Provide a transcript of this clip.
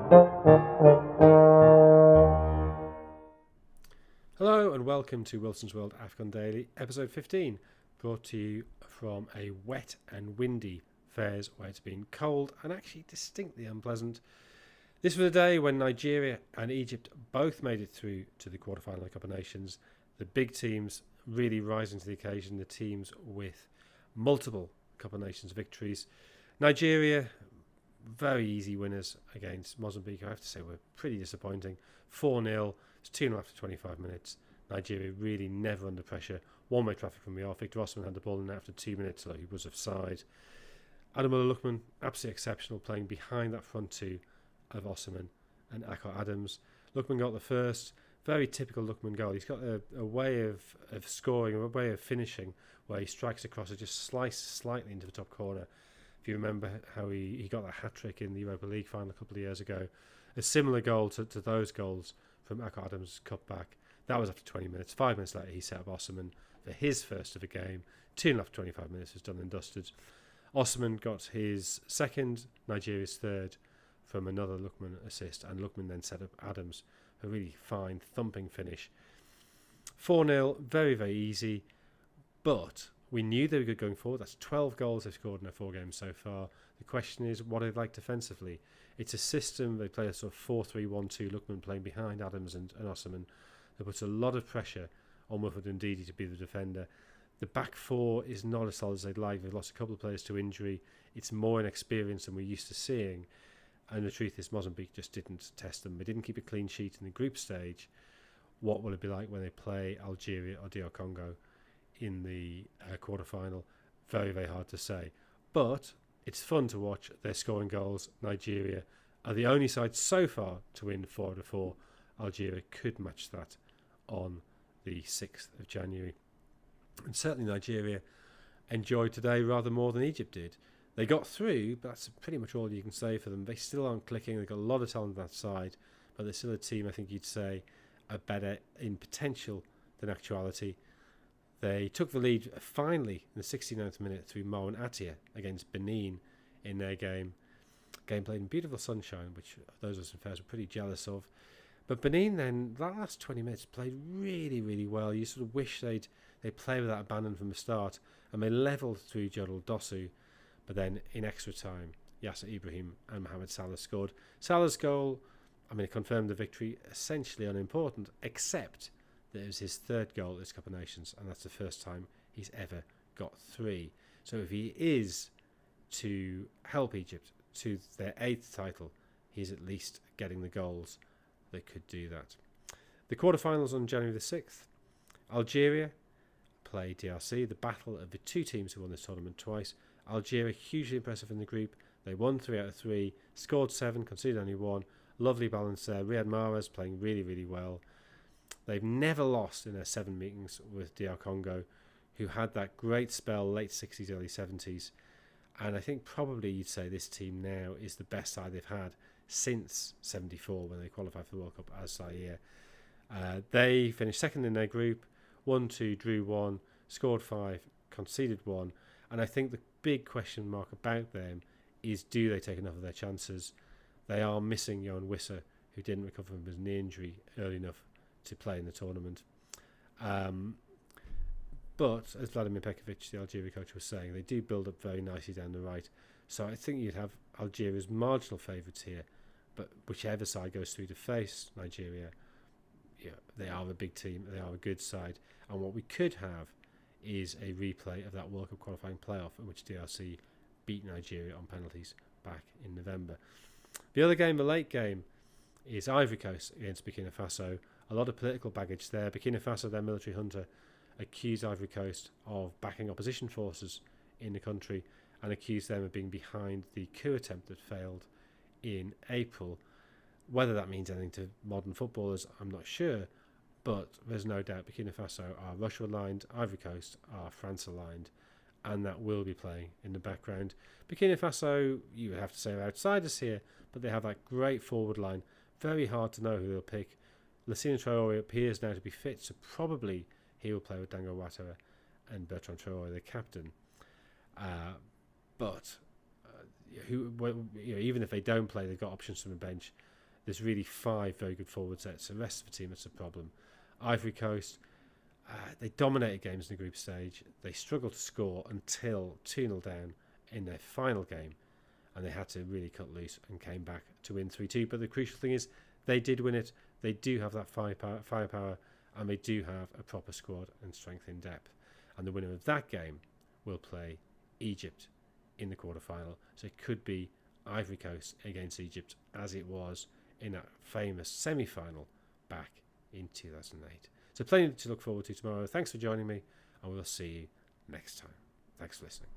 Hello and welcome to Wilson's World Afcon Daily, episode 15, brought to you from a wet and windy Fairs where it's been cold and actually distinctly unpleasant. This was a day when Nigeria and Egypt both made it through to the quarterfinal of the Cup of Nations. The big teams really rising to the occasion, the teams with multiple Cup of Nations victories. Nigeria, very easy winners against Mozambique. I have to say, were pretty disappointing. 4-0. It's 2-0 after 25 minutes. Nigeria really never under pressure. One-way traffic from the off. Victor Osimhen had the ball in after 2 minutes, although he was offside. Ademola Lookman, absolutely exceptional, playing behind that front two of Osimhen and Akor Adams. Lookman got the first. Very typical Lookman goal. He's got a way of scoring, a way of finishing, where he strikes across and just slices slightly into the top corner. If you remember how he got that hat-trick in the Europa League final a couple of years ago. A similar goal to those goals from Akor Adams' cutback. That was after 20 minutes. 5 minutes later, he set up Osimhen for his first of the game. 2-0 after 25 minutes was done and dusted. Osimhen got his second, Nigeria's third, from another Lookman assist, and Lookman then set up Adams. A really fine, thumping finish. 4-0, very, very easy, but we knew they were good going forward. That's 12 goals they've scored in their 4 games so far. The question is, what are they like defensively? It's a system, they play a sort of 4-3-1-2, Lookman playing behind Adams and Osimhen. That puts a lot of pressure on Wilfred Ndidi to be the defender. The back four is not as solid as they'd like. They've lost a couple of players to injury. It's more inexperience than we're used to seeing. And the truth is, Mozambique just didn't test them. They didn't keep a clean sheet in the group stage. What will it be like when they play Algeria or DR Congo in the quarterfinal? Very, very hard to say. But it's fun to watch. They're scoring goals. Nigeria are the only side so far to win 4 out of 4. Algeria could match that on the 6th of January. And certainly Nigeria enjoyed today rather more than Egypt did. They got through, but that's pretty much all you can say for them. They still aren't clicking. They've got a lot of talent on that side, but they're still a team I think you'd say are better in potential than actuality. They took the lead finally in the 69th minute through Mo and Atia against Benin in their game. Game played in beautiful sunshine, which those of us in Fairs were pretty jealous of. But Benin then, that last 20 minutes, played really, really well. You sort of wish they'd play with that abandon from the start. And they levelled through Jodel Dosu. But then in extra time, Yasser Ibrahim and Mohamed Salah scored. Salah's goal, it confirmed the victory, essentially unimportant, except that it was his third goal at this Cup of Nations. And that's the first time he's ever got 3. So if he is to help Egypt to their 8th title, he's at least getting the goals that could do that. The quarterfinals on January the 6th. Algeria play DRC, the battle of the 2 teams who won this tournament twice. Algeria hugely impressive in the group. They won 3 out of 3, scored 7, conceded only 1. Lovely balance there. Riyad Mahrez playing really, really well. They've never lost in their 7 meetings with DR Congo, who had that great spell late 60s, early 70s. And I think probably you'd say this team now is the best side they've had since 74 when they qualified for the World Cup as Zaire. They finished second in their group, 1-2, drew 1, scored 5, conceded 1. And I think the big question mark about them is, do they take enough of their chances? They are missing Johan Wissa, who didn't recover from his knee injury early enough to play in the tournament. But as Vladimir Pekovic, the Algeria coach, was saying, they do build up very nicely down the right. So I think you'd have Algeria's marginal favourites here. But whichever side goes through to face Nigeria, they are a big team, they are a good side. And what we could have is a replay of that World Cup qualifying playoff in which DRC beat Nigeria on penalties back in November. The other game, the late game, is Ivory Coast against Burkina Faso. A lot of political baggage there. Burkina Faso, their military junta, accused Ivory Coast of backing opposition forces in the country and accused them of being behind the coup attempt that failed in April. Whether that means anything to modern footballers, I'm not sure, but there's no doubt Burkina Faso are Russia aligned, Ivory Coast are France aligned, and that will be playing in the background. Burkina Faso, you would have to say, are outsiders here, but they have that great forward line. Very hard to know who they'll pick. Lassina Traore appears now to be fit, so probably he will play with Dango Ouattara and Bertrand Traore, the captain. But even if they don't play, they've got options from the bench. there's really 5 very good forward sets. The rest of the team, that's a problem. Ivory Coast, they dominated games in the group stage. They struggled to score until 2-0 down in their final game, and they had to really cut loose and came back to win 3-2. But the crucial thing is they did win it. They do have that firepower, and they do have a proper squad and strength in depth. And the winner of that game will play Egypt in the quarterfinal. So it could be Ivory Coast against Egypt, as it was in that famous semi-final back in 2008. So plenty to look forward to tomorrow. Thanks for joining me, and we'll see you next time. Thanks for listening.